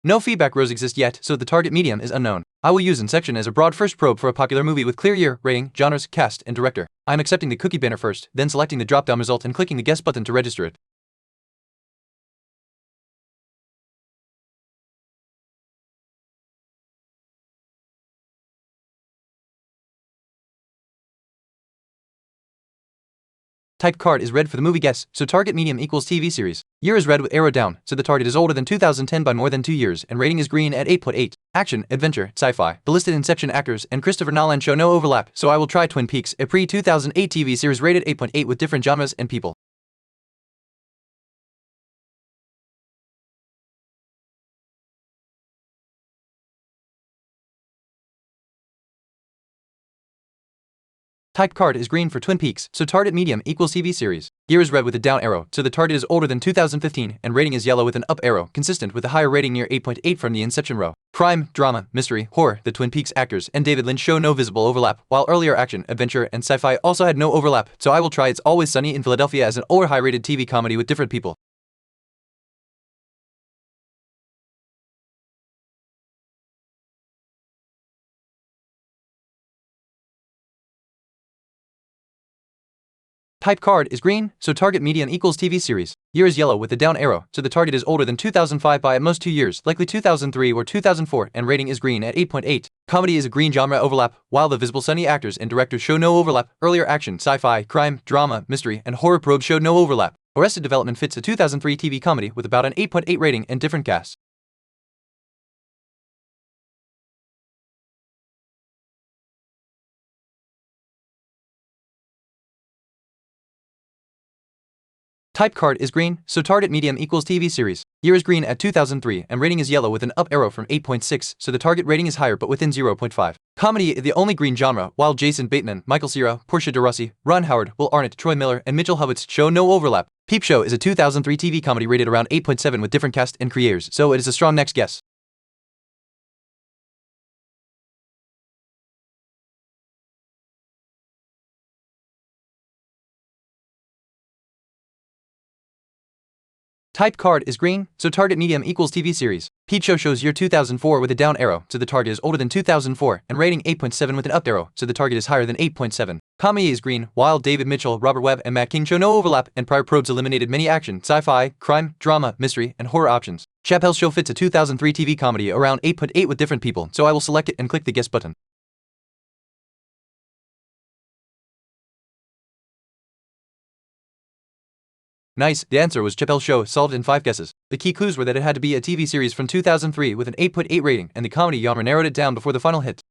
No feedback rows exist yet, so the target medium is unknown. I will use in section as a broad first probe for a popular movie with clear year, rating, genres, cast, and director. I am accepting the cookie banner first, then selecting the drop-down result and clicking the guess button to register it. Type card is red for the movie guess, so target medium equals TV series. Year is red with arrow down, so the target is older than 2010 by more than 2 years, and rating is green at 8.8. Action, adventure, sci-fi. The listed Inception actors and Christopher Nolan show no overlap, so I will try Twin Peaks, a pre-2008 TV series rated 8.8 with different genres and people. Type card is green for Twin Peaks, so target medium equals TV series. Year is red with a down arrow, so the target is older than 2015, and rating is yellow with an up arrow, consistent with a higher rating near 8.8 from the Inception row. Crime, drama, mystery, horror. The Twin Peaks actors and David Lynch show no visible overlap, while earlier action, adventure, and sci-fi also had no overlap, so I will try It's Always Sunny in Philadelphia as an older high-rated TV comedy with different people. Type card is green, so target medium equals TV series. Year is yellow with a down arrow, so the target is older than 2005 by at most 2 years, likely 2003 or 2004, and rating is green at 8.8. Comedy is a green genre overlap, while the visible Sunny actors and directors show no overlap. Earlier action, sci-fi, crime, drama, mystery, and horror probes showed no overlap. Arrested Development fits a 2003 TV comedy with about an 8.8 rating and different casts. Type card is green, so target medium equals TV series. Year is green at 2003, and rating is yellow with an up arrow from 8.6, so the target rating is higher but within 0.5. Comedy is the only green genre, while Jason Bateman, Michael Cera, Portia de Rossi, Ron Howard, Will Arnett, Troy Miller, and Mitchell Hubbards show no overlap. Peep Show is a 2003 TV comedy rated around 8.7 with different cast and creators, so it is a strong next guess. Type card is green, so target medium equals TV series. Peep Show shows year 2004 with a down arrow, so the target is older than 2004, and rating 8.7 with an up arrow, so the target is higher than 8.7. Comedy is green, while David Mitchell, Robert Webb, and Matt King show no overlap, and prior probes eliminated many action, sci-fi, crime, drama, mystery, and horror options. Chappelle's Show fits a 2003 TV comedy around 8.8 with different people, so I will select it and click the guess button. Nice, the answer was Chappelle's Show, solved in 5 guesses. The key clues were that it had to be a TV series from 2003 with an 8.8 rating, and the comedy genre narrowed it down before the final hit.